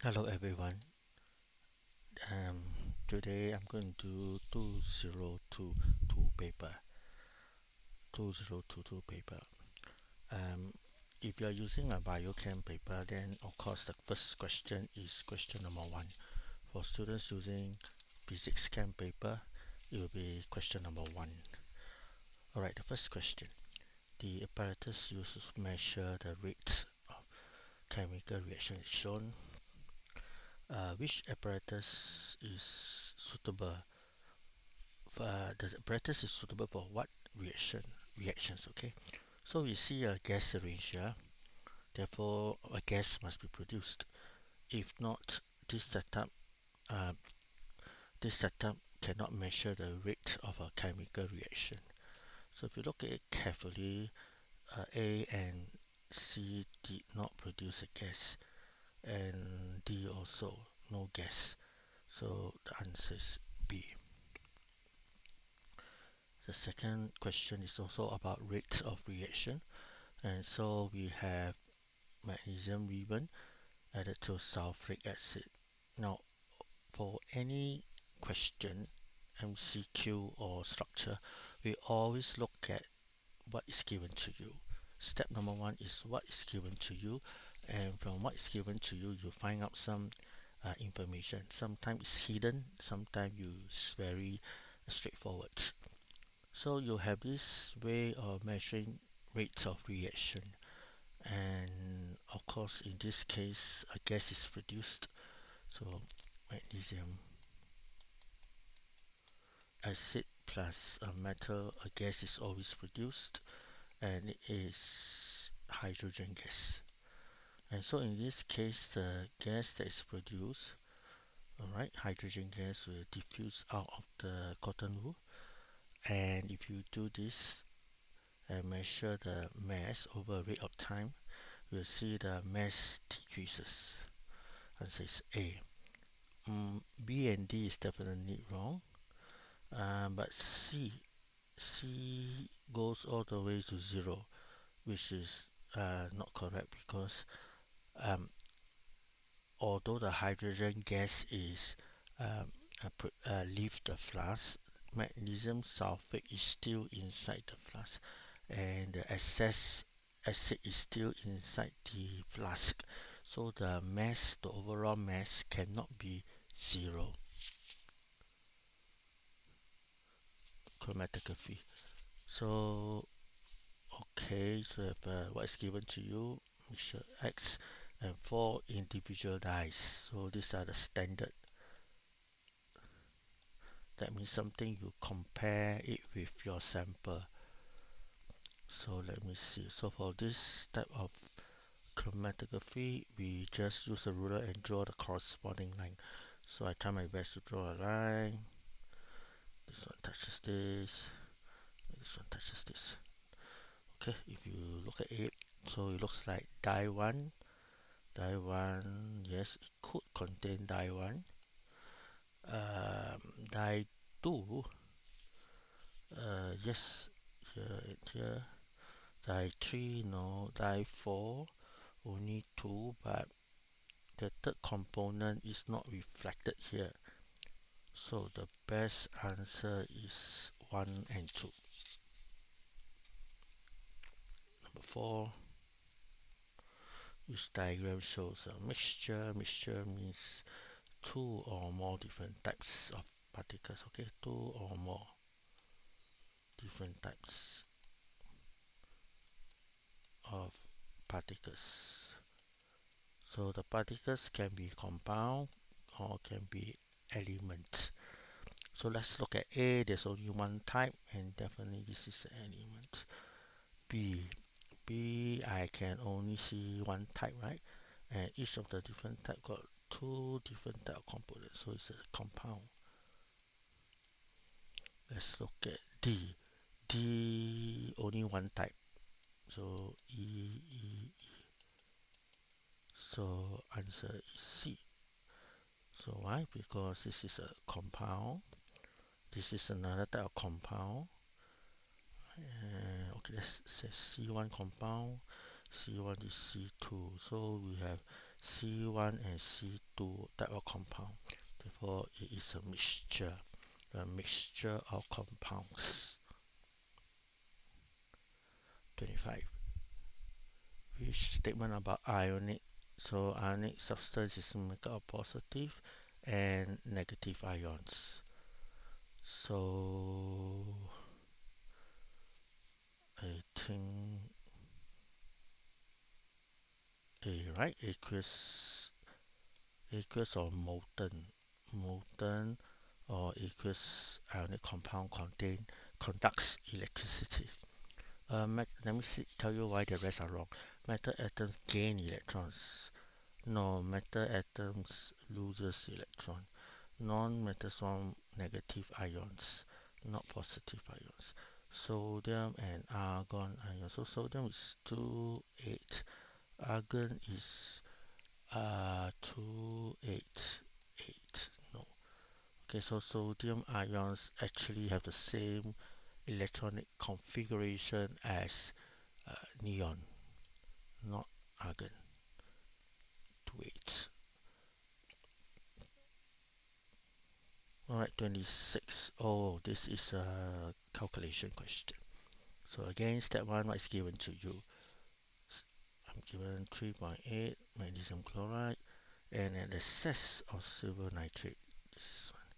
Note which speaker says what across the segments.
Speaker 1: Hello everyone. Um, Today I'm going to do 2022 paper. 2022 paper. Um, if you are using a biochem paper, then of course the first question is question number one. For students using physics chem paper, it will be question number one. Alright, the first question. The apparatus used to measure the rate of chemical reaction is shown. Which apparatus is suitable the apparatus is suitable for what reactions? Okay, so we see a gas syringe here, therefore a gas must be produced. If not, this setup uh, this setup cannot measure the rate of a chemical reaction. So if you look at it carefully, A and C did not produce a gas, and D also no gas, so the answer is B. The second question is also about rate of reaction, and so we have magnesium ribbon added to sulfuric acid. Now, for any question, MCQ or structure, we always look at what is given to you. Step number one is what is given to you, and from what is given to you, you find out some information. Sometimes it's hidden, sometimes it's very straightforward. So you have this way of measuring rates of reaction, and of course in this case a gas is produced, so magnesium acid plus a metal, a gas is always produced, and it is hydrogen gas. And so in this case the gas that is produced, alright, hydrogen gas will diffuse out of the cotton wool, and if you do this and measure the mass over a rate of time, you'll see the mass decreases. Answer is A. B and D is definitely wrong, but C goes all the way to 0, which is not correct, because um, although the hydrogen gas is leave the flask, magnesium sulfate is still inside the flask, and the excess acid is still inside the flask, so the overall mass cannot be 0. Chromatography. So okay, so if, what is given to you, mixture X and 4 individual dyes. So these are the standard. That means something you compare it with your sample. So let me see. So for this type of chromatography, we just use a ruler and draw the corresponding line. So I try my best to draw a line. This one touches this. This one touches this. Okay, if you look at it, so it looks like die 1. Die 1, yes, it could contain die 1. Die 2, yes, here and here. Die 3, no. Die 4, only 2, but the third component is not reflected here. So the best answer is 1 and 2. Number 4, this diagram shows a mixture. Mixture means 2 or more different types of particles. Okay, 2 or more different types of particles. So the particles can be compound or can be elements. So let's look at A. There's only one type, and definitely this is an element. B, I can only see one type, right? And each of the different type got 2 different type of components, so it's a compound. Let's look at D. D, only one type, so E. So answer is C. So why? Because this is a compound. This is another type of compound. Okay, let's say C1 compound, C1 is C2. So we have C1 and C2 type of compound. Therefore, it is a mixture of compounds. 25. Which statement about ionic? So ionic substance is made up of positive and negative ions. So I think A, right? Aqueous or molten or aqueous ionic compound conducts electricity. Let me tell you why the rest are wrong. Metal atoms gain electrons. No, metal atoms loses electron. Non-metals form negative ions, not positive ions. Sodium and argon ions. So sodium is 2, 8. Argon is 2, 8, 8. No. Okay, so sodium ions actually have the same electronic configuration as neon, not argon. 2, 8. Alright, 26. Oh, this is a calculation question. So again, step 1, what is given to you? I'm given 3.8 magnesium chloride and an excess of silver nitrate. This is one.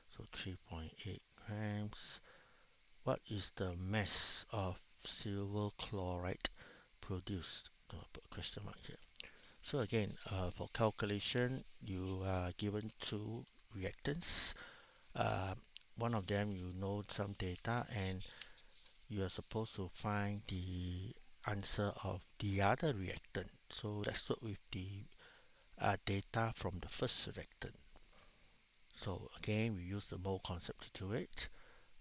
Speaker 1: So 3.8 grams. What is the mass of silver chloride produced? I'll put a question mark here. So again, for calculation, you are given two reactants. One of them you know some data and you are supposed to find the answer of the other reactant. So let's start with the data from the first reactant. So again, we use the mole concept to do it.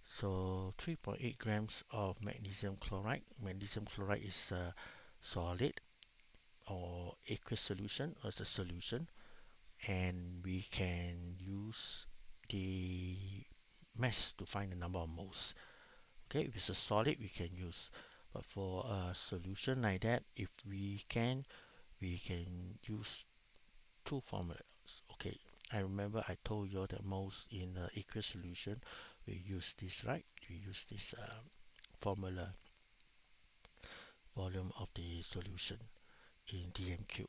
Speaker 1: So 3.8 grams of magnesium chloride. Magnesium chloride is a solid or aqueous solution, or it's a solution, and we can use the mass to find the number of moles. Okay, if it's a solid, we can use, but for a solution like that, if we can use two formulas. Okay, I remember I told you that most in the aqueous solution we use this, right? We use this formula, volume of the solution in DMQ.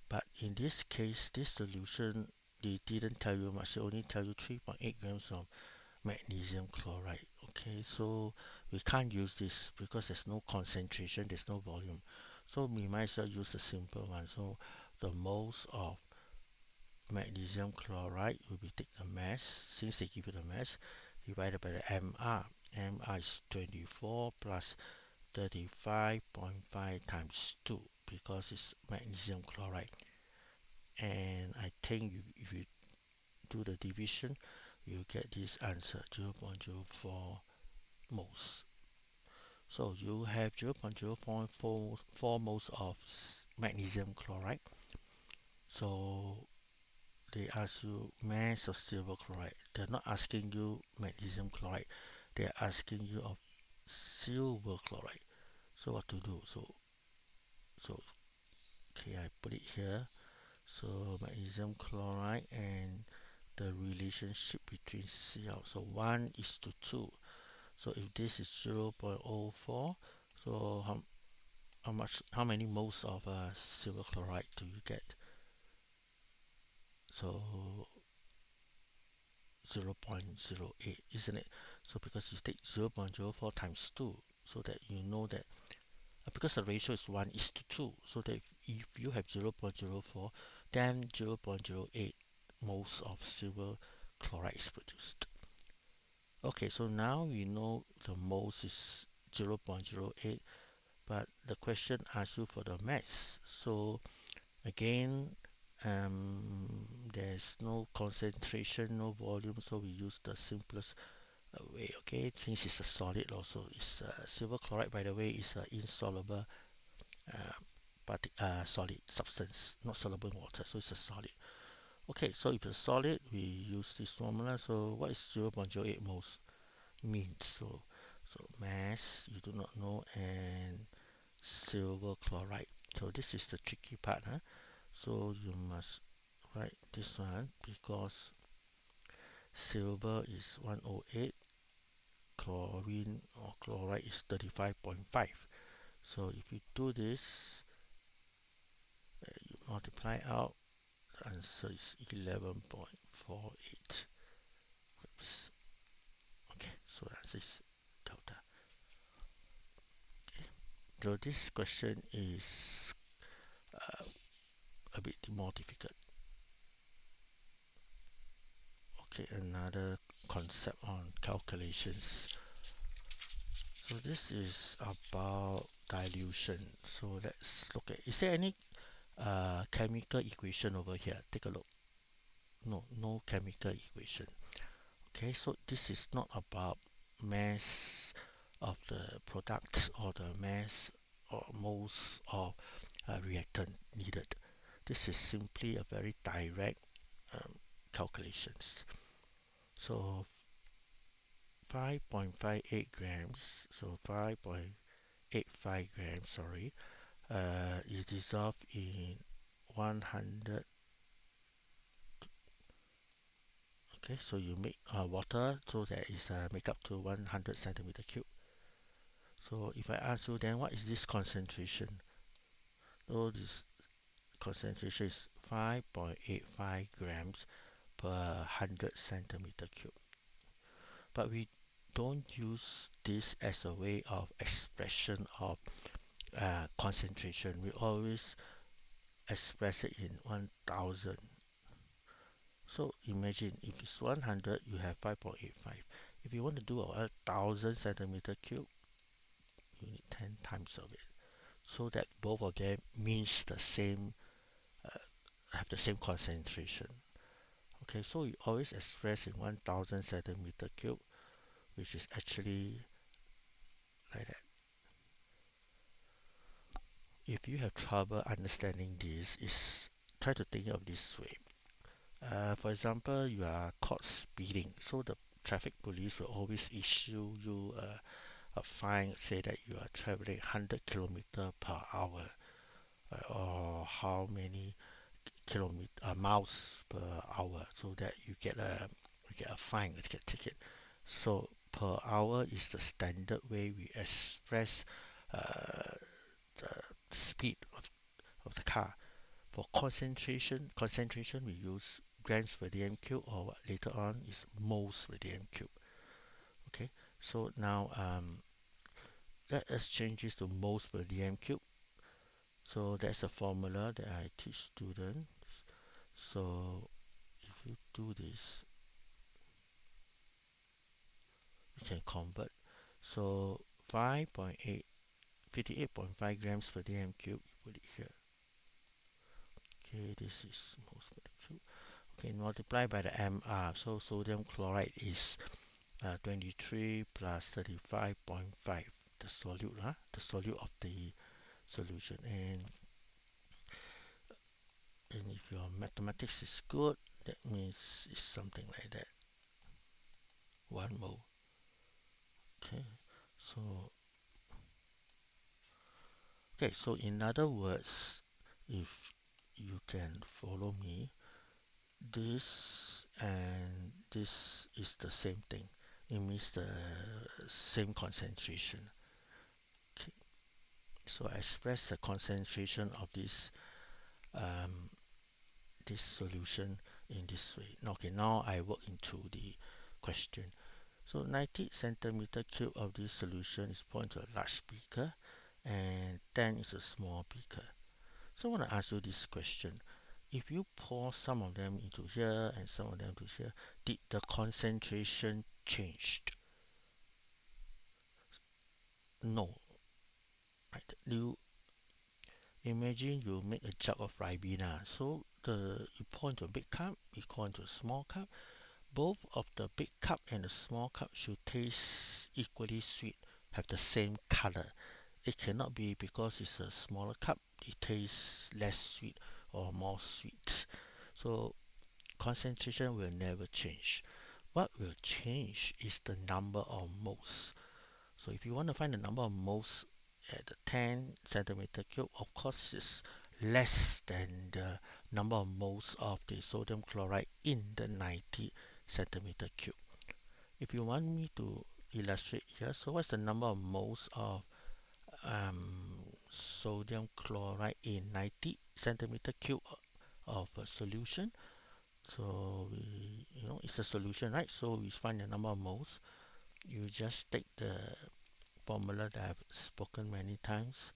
Speaker 1: But in this case, this solution, they didn't tell you much. They only tell you 3.8 grams of magnesium chloride. Okay, so we can't use this because there's no concentration, there's no volume. So we might as well use the simple one. So the moles of magnesium chloride will be take the mass, since they give you the mass, divided by the MR. MR is 24 plus 35.5 times 2 because it's magnesium chloride. And I think if you do the division, you get this answer 0.04 moles. So you have 0.044 moles of magnesium chloride. So they ask you mass of silver chloride. They're not asking you magnesium chloride. They're asking you of silver chloride. So what to do? So okay, I put it here. So magnesium chloride and the relationship between Cl. So 1 is to 2. So if this is 0.04, so how many moles of silver chloride do you get? So 0.08, isn't it? So because you take 0.04 times 2, so that you know that because the ratio is 1 is to 2, so that if you have 0.04, then 0.08 moles of silver chloride is produced. Okay, so now we know the moles is 0.08, but the question asks you for the mass. So again, there's no concentration, no volume, so we use the simplest way. Okay, since it's a solid, also it's silver chloride, by the way, is an insoluble solid substance, not soluble in water, so it's a solid. Okay, so if it's solid, we use this formula. So what is 0.08 moles means? So mass you do not know, and silver chloride So this is the tricky part, huh? So you must write this one because silver is 108, chlorine or chloride is 35.5. So if you do this, you multiply out, the answer is 11.48. Oops. Okay, so that is delta. Okay. So this question is a bit more difficult. Okay, another concept on calculations. So this is about dilution. So let's look at, is there any chemical equation over here? Take a look. No chemical equation. Okay, so this is not about mass of the product or the mass or moles of reactant needed. This is simply a very direct calculations. So 5.58 grams, so 5.85 grams, sorry, is dissolved in 100. Okay, so you make water, so that is make up to 100 centimeter cube. So if I ask you, then what is this concentration? So this concentration is 5.85 grams per 100 centimeter cube. But we don't use this as a way of expression of concentration. We always express it in 1000. So imagine if it's 100, you have 5.85. If you want to do a 1000 centimeter cube, you need 10 times of it. So that both of them means the same, have the same concentration. Okay, so we always express in 1000 centimeter cube, which is actually like that. If you have trouble understanding this, is try to think of this way. For example, you are caught speeding, so the traffic police will always issue you a fine, say that you are traveling 100 kilometer per hour, or how many miles per hour, so that you get a fine, you get a ticket. So per hour is the standard way we express uh, the speed of the car. For concentration we use grams per dm cube, or what later on is moles per dm cube. Okay, so now let us change this to moles per dm cube. So that's a formula that I teach students. So if you do this, you can convert. So 5.8 58.5 grams per dm cube, you put it here. Okay, this is moles per cube. Okay, multiply by the mr. So sodium chloride is 23 plus 35.5, the solute, the solute of the solution. And if your mathematics is good, that means it's something like that, 1 mole. Okay, so so in other words, if you can follow me, this and this is the same thing. It means the same concentration. Okay. So I express the concentration of this this solution in this way. Okay, now I work into the question. So 90 centimeter cube of this solution is poured into a large beaker, and 10 is a small beaker. So I want to ask you this question. If you pour some of them into here and some of them to here, did the concentration changed? No. Right? You imagine you make a jug of Ribena. So you pour into a big cup, you pour into a small cup. Both of the big cup and the small cup should taste equally sweet, have the same color. It cannot be because it's a smaller cup, it tastes less sweet or more sweet. So concentration will never change. What will change is the number of moles. So if you want to find the number of moles at the 10 centimeter cube, of course this is less than the number of moles of the sodium chloride in the 90 centimeter cube. If you want me to illustrate here, so what's the number of moles of sodium chloride in 90 centimeter cube of a solution? So it's a solution, right? So we find the number of moles. You just take the formula that I've spoken many times.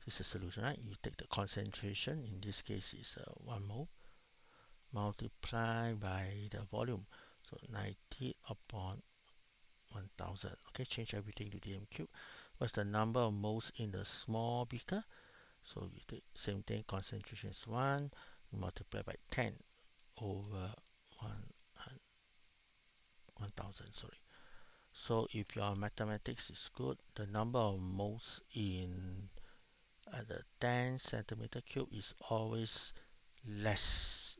Speaker 1: It's a solution, right? You take the concentration, in this case is 1 mole, multiply by the volume, so 90 upon 1000. Okay, change everything to dm cube. What's the number of moles in the small beaker? So you take same thing, concentration is 1, you multiply by 10 over 1000, sorry. So if your mathematics is good, the number of moles in the 10 centimeter cube is always less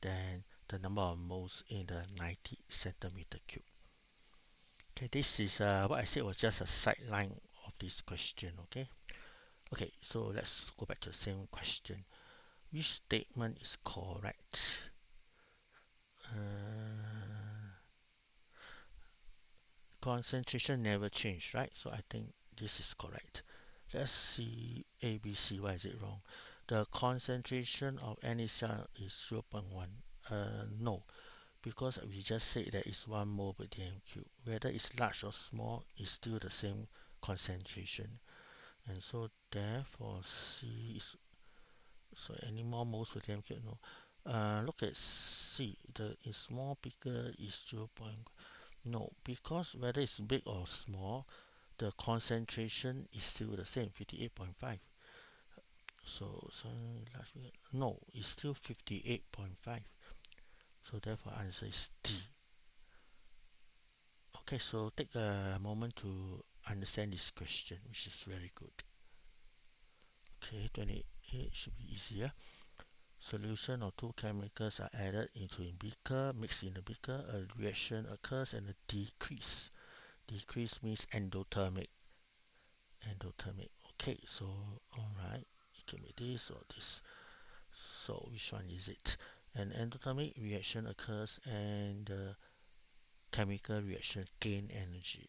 Speaker 1: than the number of moles in the 90 centimeter cube. Okay, this is what I said was just a sideline of this question. Okay, so let's go back to the same question. Which statement is correct? Concentration never changed, right? So I think this is correct. Let's see A, B, C. Why is it wrong? The concentration of NaCl is 0.1. No, because we just said that it's 1 mole per dm cube. Whether it's large or small, it's still the same concentration. And so therefore C is, so any more moles per dm cube? No. Look at C. The small bigger is 0. No, because whether it's big or small, the concentration is still the same, 58.5. So no, it's still 58.5. So therefore answer is D. Okay, so take a moment to understand this question, which is very good. Okay, 28 should be easier. Solution or two chemicals are added into a beaker, mixed in the beaker, a reaction occurs and a decrease. Decrease means endothermic. Okay, so alright, it can be this or this. So which one is it? An endothermic reaction occurs and the chemical reaction gain energy.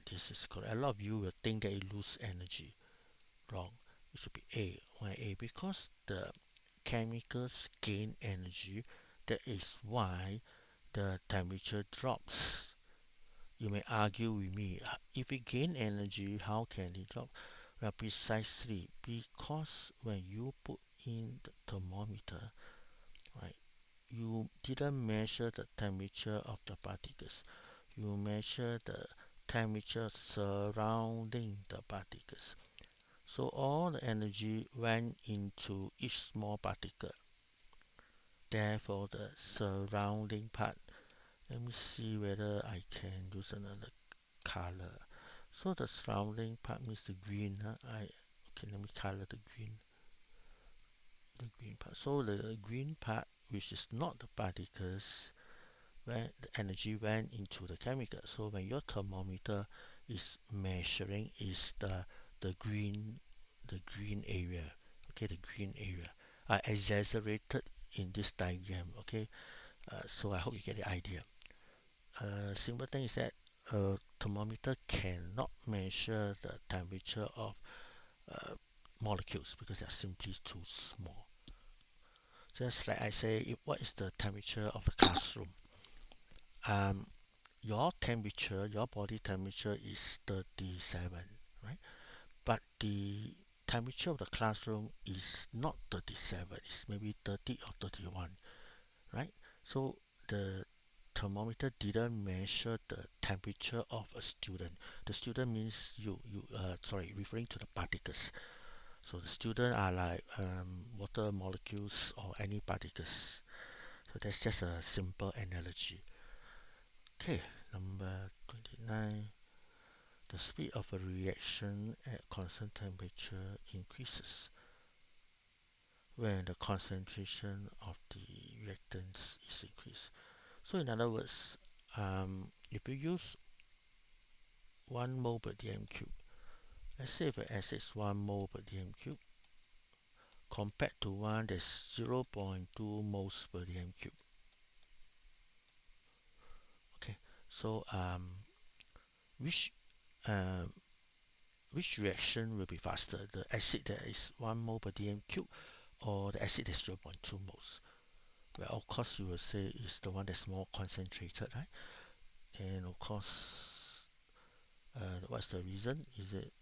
Speaker 1: This is correct. A lot of you will think that it lose energy. Wrong. It should be A. Why A? Because the chemicals gain energy. That is why the temperature drops. You may argue with me, if it gain energy, how can it drop? Well, precisely because when you put in the thermometer, right, you didn't measure the temperature of the particles. You measure the temperature surrounding the particles. So all the energy went into each small particle. Therefore, the surrounding part. Let me see whether I can use another color. So the surrounding part means the green. Okay, let me color the green. The green part. So the green part, which is not the particles, when the energy went into the chemical. So when your thermometer is measuring, is the green area. Okay, the green area. I exaggerated in this diagram. Okay, so I hope you get the idea. Simple thing is that a thermometer cannot measure the temperature of molecules because they are simply too small. Just like I say, what is the temperature of the classroom? Your temperature, your body temperature is 37, right? But the temperature of the classroom is not 37, it's maybe 30 or 31, right? So the thermometer didn't measure the temperature of a student. The student means referring to the particles. So the student are like water molecules or any particles. So that's just a simple analogy. Okay, number 29. The speed of a reaction at constant temperature increases when the concentration of the reactants is increased. So in other words, if you use 1 mole per dm cube, Let's say if an acid is 1 mole per dm cube compared to one that's 0.2 moles per dm cube. Okay, so which um, which reaction will be faster? The acid that is 1 mole per dm cube or the acid that's 0.2 moles? Well, of course, you will say it's the one that's more concentrated, right? And of course, what's the reason? Is it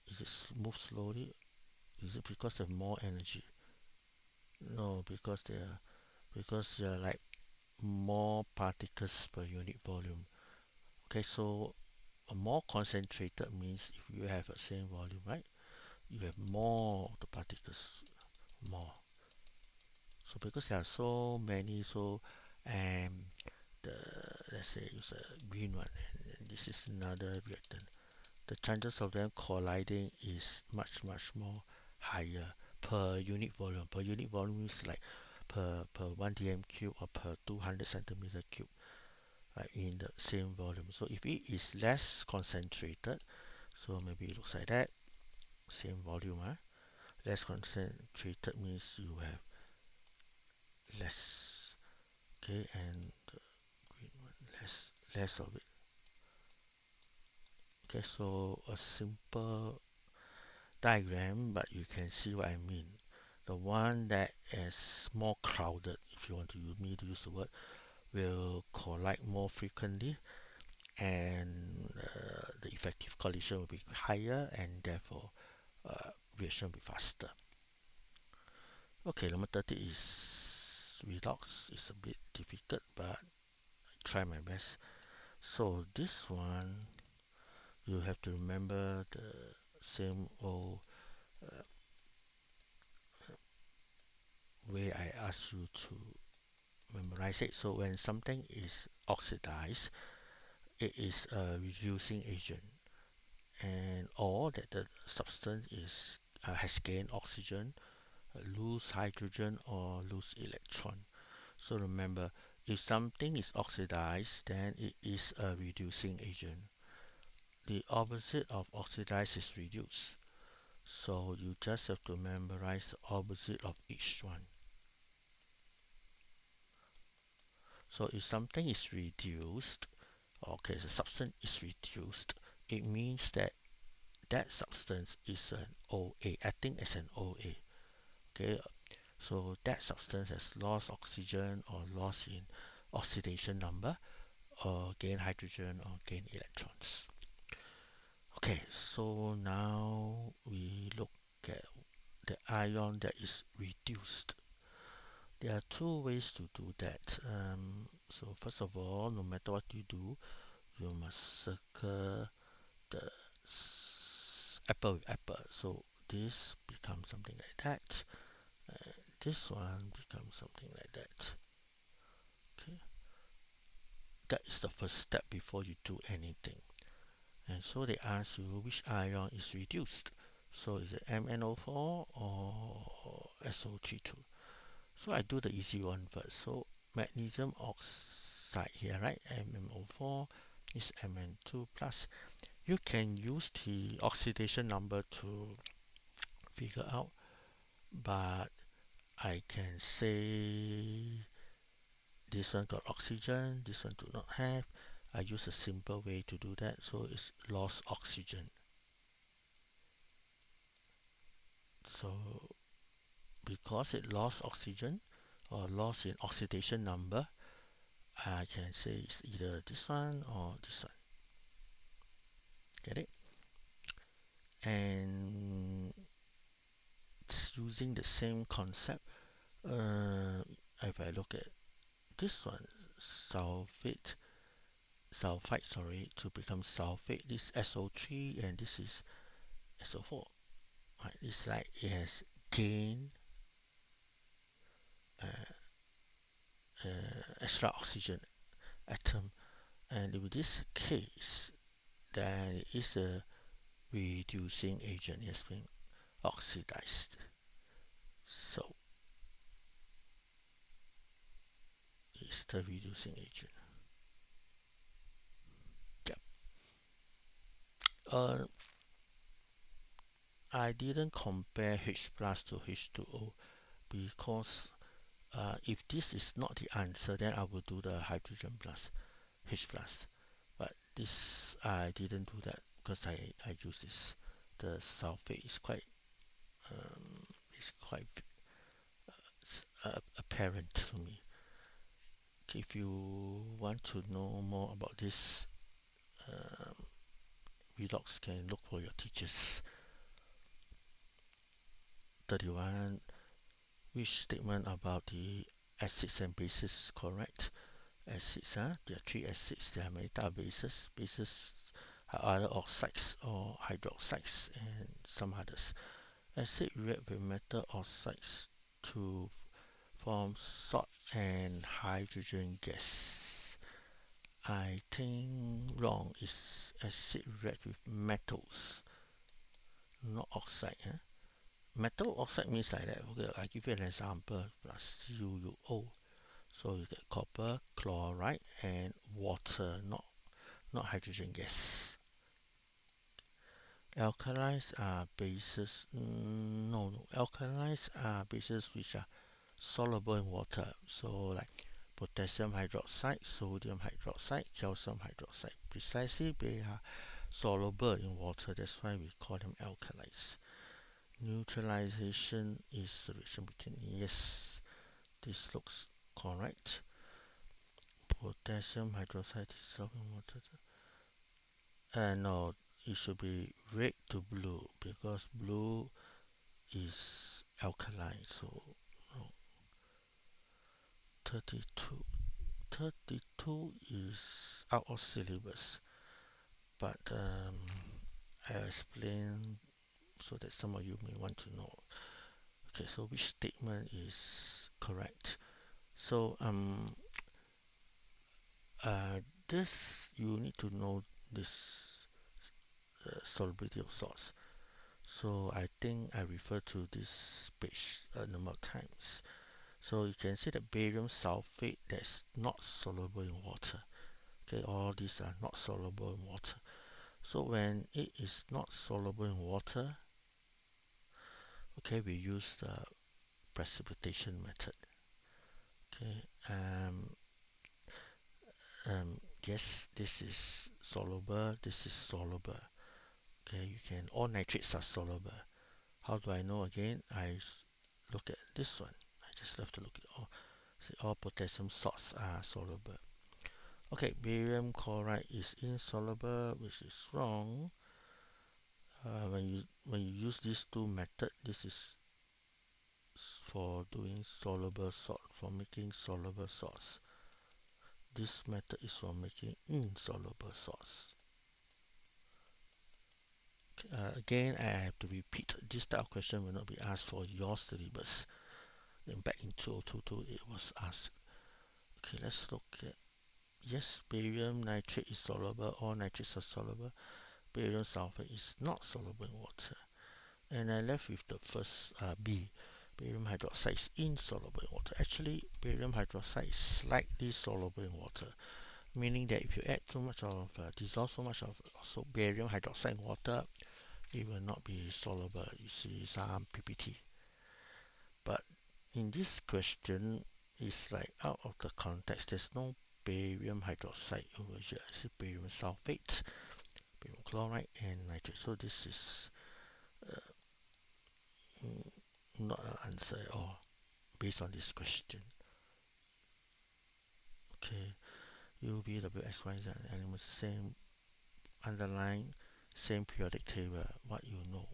Speaker 1: is it move slowly? Is it because they have more energy? No, because they are like more particles per unit volume. Okay, so a more concentrated means if you have the same volume, right? You have more of the particles, more. So because there are so many, so the let's say use a green one, and this is another reactant. The chances of them colliding is much more higher per unit volume. Per unit volume is like per 1 dm cube or per 200 centimeter cube, right, in the same volume. So if it is less concentrated, so maybe it looks like that, same volume, less concentrated means you have less, okay, and the green one less of it. Okay, so a simple diagram, but you can see what I mean. The one that is more crowded, if you want to use me to use the word, will collide more frequently, and the effective collision will be higher, and therefore reaction will be faster. Okay, number 30 is redox. It's a bit difficult, but I try my best. So this one, you have to remember the same old way I asked you to memorize it. So when something is oxidized, it is a reducing agent, and or that the substance is has gained oxygen, lose hydrogen, or lose electron. So remember, if something is oxidized, then it is a reducing agent. The opposite of oxidize is reduce. So you just have to memorize the opposite of each one. So if something is reduced, okay, the substance is reduced, it means that that substance is an OA, acting as an OA. Okay, so that substance has lost oxygen or lost in oxidation number, or gain hydrogen or gain electrons. Okay, so now we look at the ion that is reduced. There are two ways to do that. So first of all, no matter what you do, you must circle the apple with apple. So this becomes something like that. This one becomes something like that. Okay, that is the first step before you do anything. And so they ask you which ion is reduced. So is it MnO4 or SO32? So I do the easy one first. So magnesium oxide here, right? MnO4 is Mn2 plus. You can use the oxidation number to figure out, but I can say this one got oxygen, this one do not have. I use a simple way to do that, so it's lost oxygen. So because it lost oxygen or lost in oxidation number, I can say it's either this one or this one. Get it? And it's using the same concept. If I look at this one, sulfite, sorry, to become sulfate, this SO3 and this is SO4. Right? It's like it has gained extra oxygen atom, and in this case, then it is a reducing agent. It has been oxidized. So it's the reducing agent. Yep. I didn't compare H plus to H2O because if this is not the answer, then I will do the hydrogen plus H plus. But this I didn't do that because I use this. The sulfate is quite um, is quite apparent to me. Okay, if you want to know more about this um, redox, can look for your teachers. 31. Which statement about the acids and bases is correct? Acids, there are three acids, there are many types of bases. Bases are either oxides or hydroxides and some others. Acid react with metal oxides to form salt and hydrogen gas. I think wrong. Is acid react with metals, not oxide. Metal oxide means like that. Okay, I give you an example. Plus CuO. So you get copper, chloride, and water, not hydrogen gas. Alkalis are bases. No, alkalis are bases which are soluble in water. So like potassium hydroxide, sodium hydroxide, calcium hydroxide. Precisely, they are soluble in water. That's why we call them alkalis. Neutralization is reaction between. Yes, this looks correct. Potassium hydroxide dissolved in water. No, it should be red to blue because blue is alkaline. So no. 32. 32 is out of syllabus, but I'll explain so that some of you may want to know. Okay, so which statement is correct? So this you need to know this solubility of salts. So I think I refer to this page a number of times. So you can see that barium sulfate that's not soluble in water. Okay, all these are not soluble in water. So when it is not soluble in water, okay, we use the precipitation method. Okay, yes, this is soluble, this is soluble. Okay, you can, all nitrates are soluble. How do I know again? I look at this one. I just have to look at all. See, all potassium salts are soluble. Okay, barium chloride is insoluble, which is wrong. When you use these two methods, this is for doing soluble salt, for making soluble salts. This method is for making insoluble salts. Again, I have to repeat, this type of question will not be asked for your syllabus. Then back in 2022, it was asked. Okay, let's look at, yes, barium nitrate is soluble, all nitrates are soluble. Barium sulfate is not soluble in water. And I left with the first B. Barium hydroxide is insoluble in water. Actually, barium hydroxide is slightly soluble in water, meaning that if you add too much of, dissolve so much of barium hydroxide in water, it will not be soluble. You see some PPT. But in this question, it's like out of the context. There's no barium hydroxide over here. It's barium sulfate, barium chloride, and nitrate. So this is not an answer at all based on this question. Okay, U, V, W, X, Y, Z elements, same underline, same periodic table. What you know?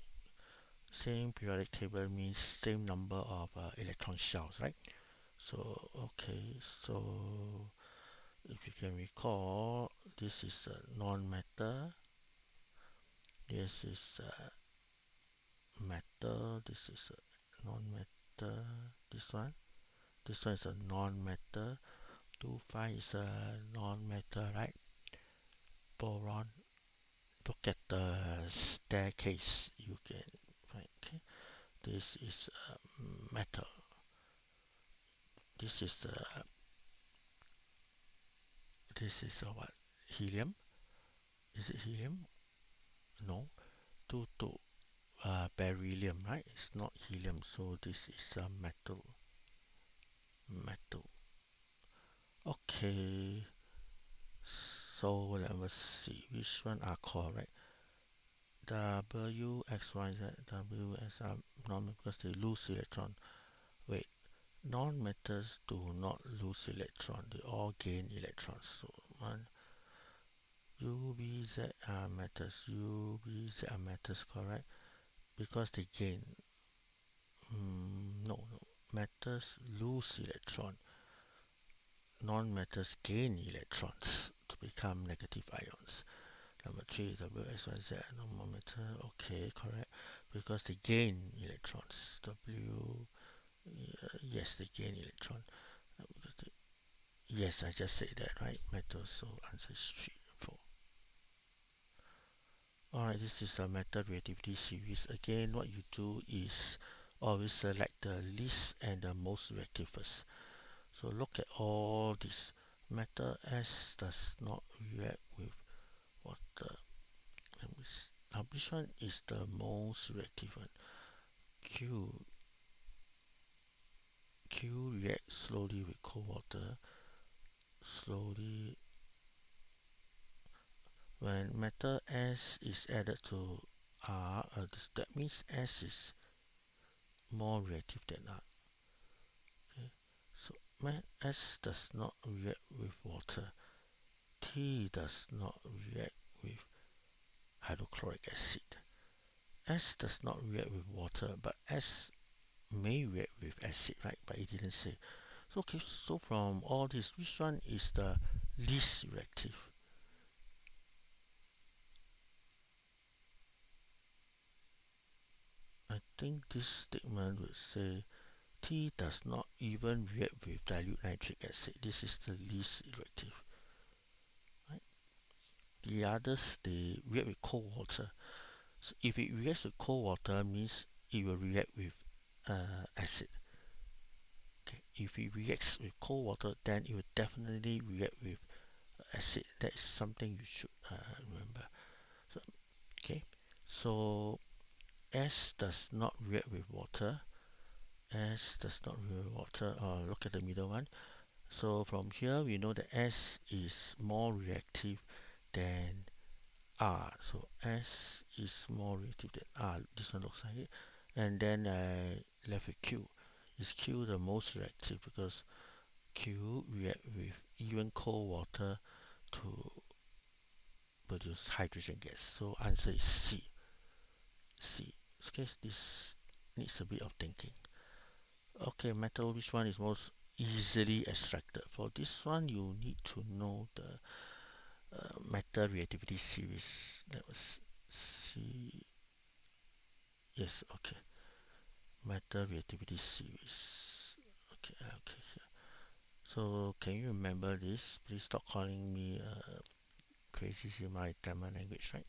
Speaker 1: Same periodic table means same number of electron shells, right? So okay, so if you can recall, this is a non-metal, this is a metal, this is a non-metal, this one is a non-metal, 2,5 is a non-metal, right? Boron, look at the staircase, you can find, okay? This is metal, this is what? Helium? Is it helium? No, 2 beryllium, right? It's not helium, so this is a metal. Okay, so let us see which one are correct. W, X, Y, Z, W, S are non because they lose electron. Wait, non-metals do not lose electron, they all gain electrons. So one, U, V, Z are metals, U, V, Z are metals, correct? Because they gain. No, metals lose electron, non-metals gain electrons to become negative ions. Number 3, W, X, Y, Z, normal metal, okay, correct, because they gain electrons. W, yes, they gain electron. Because yes, I just said that, right? Metal, so answer is 3 and 4. Alright, this is a metal reactivity series. Again, what you do is always select the least and the most reactive first. So look at all this. Metal S does not react with water. Now which one is the most reactive one? Q reacts slowly with cold water. Slowly. When metal S is added to R, that means S is more reactive than R. Okay. So S does not react with water. T does not react with hydrochloric acid. S does not react with water, but S may react with acid, right? But it didn't say. So okay, so from all this, which one is the least reactive? I think this statement would say T does not even react with dilute nitric acid. This is the least reactive. Right? The others, they react with cold water. So if it reacts with cold water, means it will react with acid. Okay. If it reacts with cold water, then it will definitely react with acid. That is something you should remember. So, okay. So S does not react with water. S does not react with water. Look at the middle one. So from here we know that S is more reactive than R. So S is more reactive than R. This one looks like it. And then left with Q. Is Q the most reactive because Q react with even cold water to produce hydrogen gas. So answer is C. C. Okay, this needs a bit of thinking. Okay, metal, which one is most easily extracted? For this one, you need to know the metal reactivity series. That was C. Yes, okay. Metal reactivity series. Okay, okay. Here. So, can you remember this? Please stop calling me crazy in my Tamil language, right?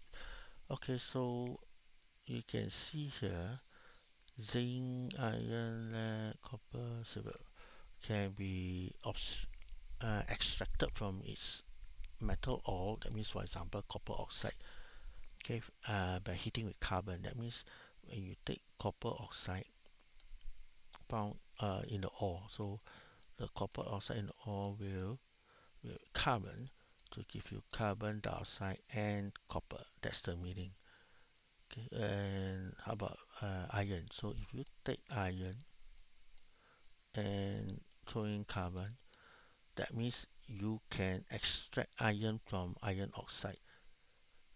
Speaker 1: Okay, so you can see here zinc, iron, lead, copper, silver can be extracted from its metal ore. That means, for example, copper oxide. Okay, by heating with carbon. That means when you take copper oxide found in the ore, so the copper oxide in the ore will carbon to give you carbon dioxide and copper. That's the meaning. Okay, and how about iron? So if you take iron and throw in carbon, that means you can extract iron from iron oxide.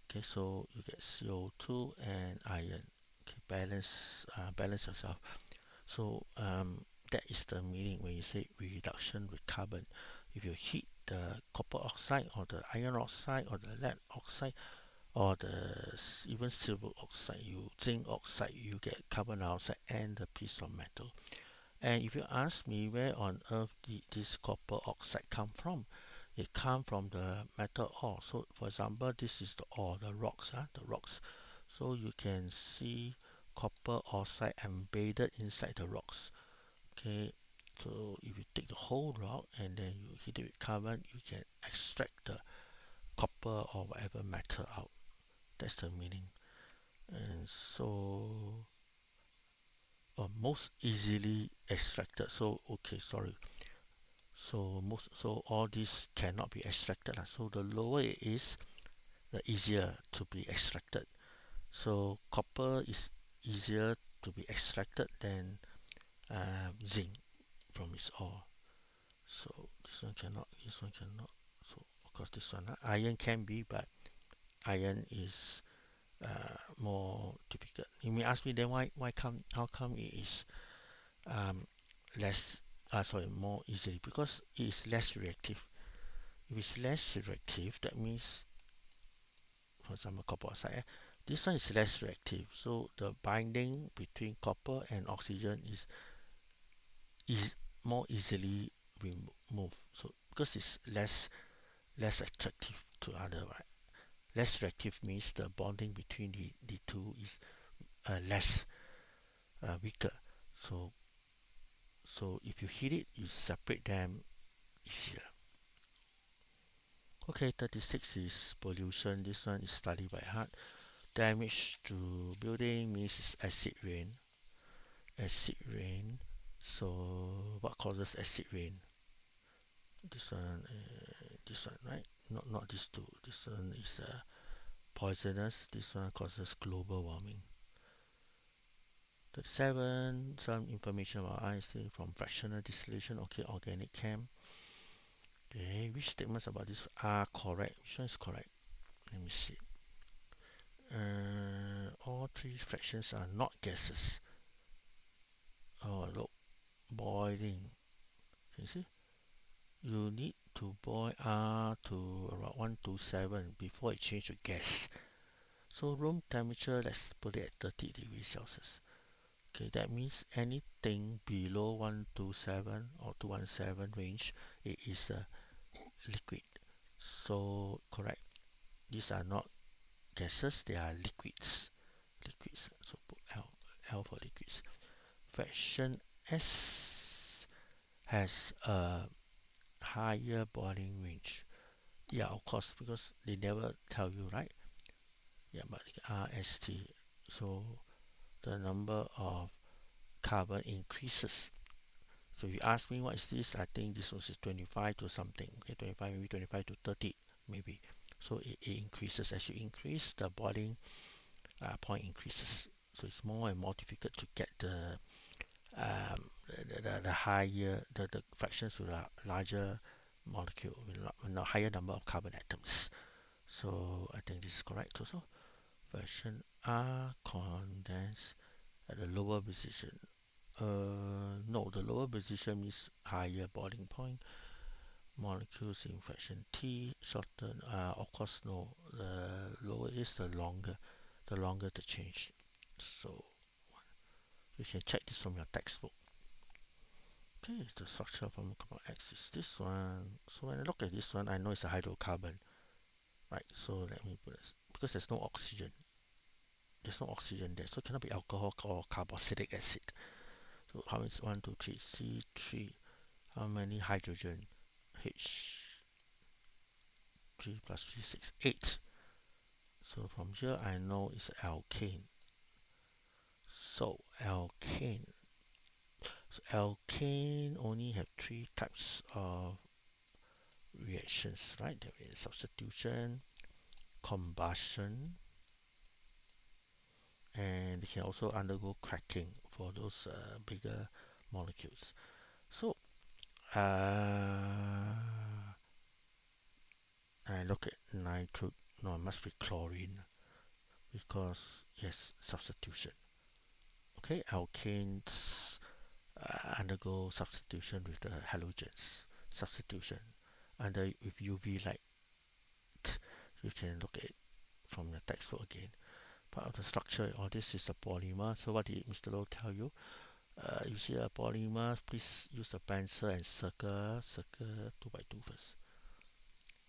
Speaker 1: Okay, so you get CO2 and iron. Okay, balance yourself. So that is the meaning when you say reduction with carbon. If you heat the copper oxide or the iron oxide or the lead oxide or the even silver oxide, zinc oxide, you get carbon dioxide and the piece of metal. And if you ask me where on earth did this copper oxide come from, it come from the metal ore. So for example, this is the ore, the rocks, the rocks. So you can see copper oxide embedded inside the rocks. Okay, so if you take the whole rock and then you heat it with carbon, you can extract the copper or whatever metal out. That's the meaning. And so most easily extracted. So okay, sorry. So all this cannot be extracted. So the lower it is, the easier to be extracted. So copper is easier to be extracted than zinc from its ore. So this one cannot, this one cannot. So of course this one, iron can be, but iron is more difficult. You may ask me then why come how come it is um, less more easily, because it is less reactive. If it's less reactive, that means, for example, copper oxide, this one is less reactive, so the binding between copper and oxygen is more easily removed. So because it's less attractive to other, right? Less reactive means the bonding between the two is less weaker. So if you heat it, you separate them easier. Okay, 36 is pollution. This one is studied by heart. Damage to building means it's acid rain. Acid rain. So what causes acid rain? This one, right? Not these two. This one is poisonous. This one causes global warming. 37, some information about ice from fractional distillation. Okay, organic chem. Okay, which statements about this are correct? Which one is correct? Let me see. All three fractions are not gases. Oh, look, boiling. Can you see? You need to boil R to around 127 before it changes to gas. So room temperature, let's put it at 30 degrees Celsius. Okay, that means anything below 127 or 217 range, it is a liquid. So correct. These are not gases, they are liquids. Liquids. So put L for liquids. Fraction S has a higher boiling range. Yeah, of course, because they never tell you, right? Yeah, but RST. So the number of carbon increases. So if you ask me what is this, I think this was 25 to something. Okay, 25, maybe 25 to 30, maybe. So it increases. As you increase, the boiling point increases. So it's more and more difficult to get the higher the fractions with a larger molecule with a higher number of carbon atoms. So I think this is correct also. Version are condensed at a lower position. No, the lower position means higher boiling point. Molecules in fraction T shorten. Of course, no. The lower is the longer the change. So you can check this from your textbook. Okay, the structure from compound X is this one. So when I look at this one, I know it's a hydrocarbon, right? So let me put this, because there's no oxygen. There's no oxygen there, so it cannot be alcohol or carboxylic acid. So how is 1, 2, 3, C3? How many hydrogen? H 3 plus 3, 6, 8. So from here I know it's alkane. So alkane. So alkane only have three types of reactions, right? There is substitution, combustion, and they can also undergo cracking for those bigger molecules. So I look at nitro. No, it must be chlorine, because yes, substitution. Okay, alkanes undergo substitution with the halogens. Substitution under with UV light. You can look at it from the textbook again. Part of the structure, all this is a polymer. So what did Mr. Low tell you? You see a polymer, please use a pencil and circle 2 by 2 first.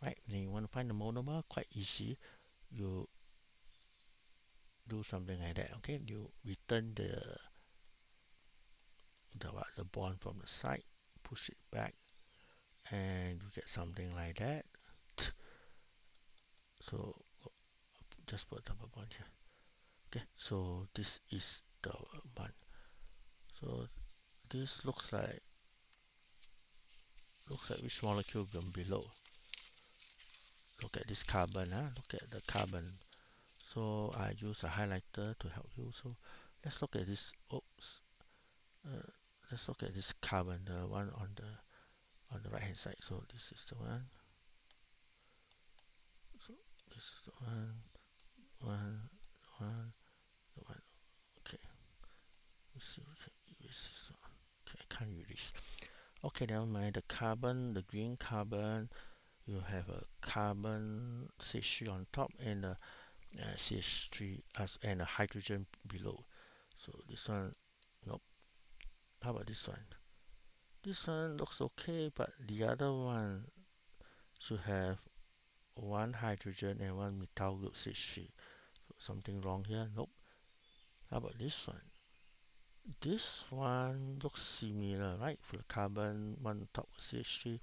Speaker 1: Right, then you want to find the monomer, quite easy. You do something like that. Okay, you return the bond from the side, push it back, and you get something like that. So just put a double bond here. Okay, so this is the one. So this looks like which molecule below. Look at this carbon, look at the carbon. So I use a highlighter to help you. So let's look at this. Oops. Let's look at this carbon, the one on the right hand side. So this is the one. So this is the one, one, one, the one. Okay. Let's see. Okay, this is the one. Okay, I can't erase. Okay, never mind. The carbon, the green carbon, you have a carbon CH3 on top and a CH3 and a hydrogen below. So this one, nope. How about this one? This one looks okay, but the other one should have one hydrogen and one methyl group CH3. So something wrong here? Nope. How about this one? This one looks similar, right? For the carbon, one top CH3,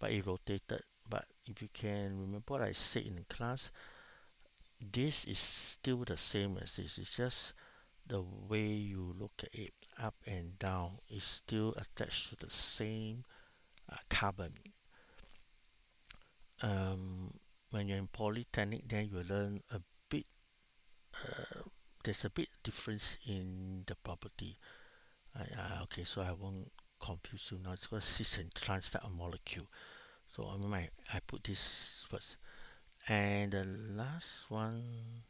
Speaker 1: but it rotated. But if you can remember what I said in class, this is still the same as this. It's just the way you look at it, up and down, is still attached to the same carbon. When you're in polytechnic, then you learn a bit. There's a bit difference in the property. Okay, so I won't confuse you now. It's called cis and trans type of molecule. So I put this first, and the last one.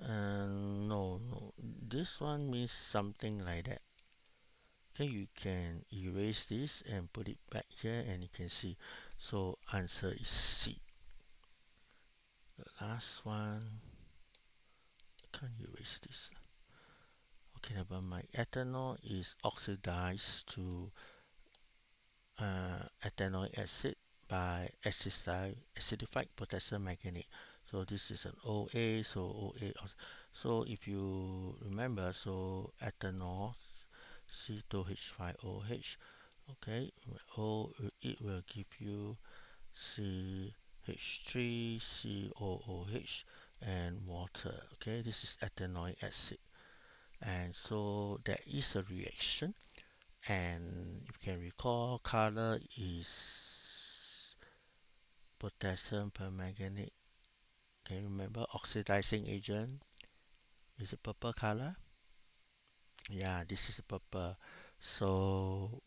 Speaker 1: No, this one means something like that. Okay, you can erase this and put it back here, and you can see. So answer is C. The last one, can't erase this. Okay, never mind. Ethanol is oxidized to ethanoic acid by acidified potassium manganate. So this is an OA, so OA. So if you remember, so ethanol C2H5OH. Okay, it will give you CH3, COOH, and water. Okay, this is ethanoic acid, and so there is a reaction. And you can recall, color is potassium permanganate. Can you remember oxidizing agent? Is it purple color? Yeah, this is purple. So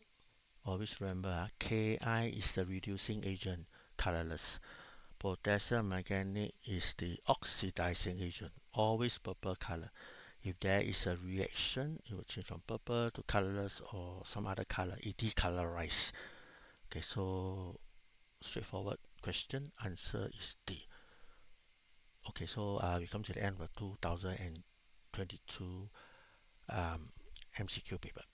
Speaker 1: always remember, Ki is the reducing agent, colorless. Potassium manganate is the oxidizing agent, always purple color. If there is a reaction, it will change from purple to colorless or some other color. It decolorize. Okay, so straightforward question. Answer is D. Okay, so we come to the end of the 2022 MCQ paper.